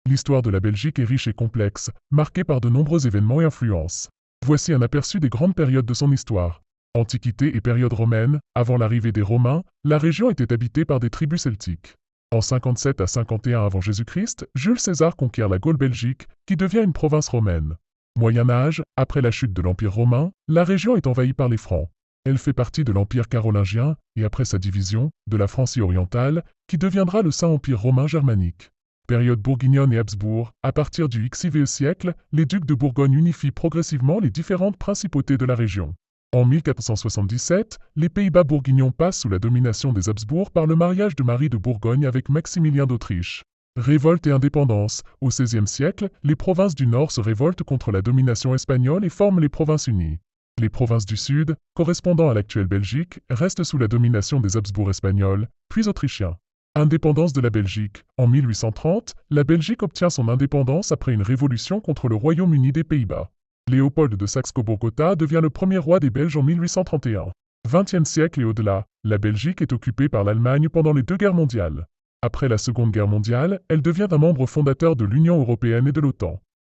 L'histoire de la Belgique est riche et complexe, marquée par de nombreux événements et influences. Voici un aperçu des grandes périodes de son histoire. Antiquité et période romaine, avant l'arrivée des Romains, la région était habitée par des tribus celtiques. En 57 à 51 avant Jésus-Christ, Jules César conquiert la Gaule belgique, qui devient une province romaine. Moyen Âge, après la chute de l'Empire romain, la région est envahie par les Francs. Elle fait partie de l'Empire carolingien, et après sa division, de la Francie orientale, qui deviendra le Saint-Empire romain germanique. Période bourguignonne et Habsbourg, à partir du XIVe siècle, les ducs de Bourgogne unifient progressivement les différentes principautés de la région. En 1477, les Pays-Bas bourguignons passent sous la domination des Habsbourg par le mariage de Marie de Bourgogne avec Maximilien d'Autriche. Révolte et indépendance. Au XVIe siècle, les provinces du Nord se révoltent contre la domination espagnole et forment les Provinces unies. Les provinces du Sud, correspondant à l'actuelle Belgique, restent sous la domination des Habsbourg espagnols, puis autrichiens. Indépendance de la Belgique. En 1830, la Belgique obtient son indépendance après une révolution contre le Royaume-Uni des Pays-Bas. Léopold de Saxe-Cobourg-Gotha devient le premier roi des Belges en 1831. XXe siècle et au-delà, la Belgique est occupée par l'Allemagne pendant les deux guerres mondiales. Après la Seconde Guerre mondiale, elle devient un membre fondateur de l'Union européenne et de l'OTAN.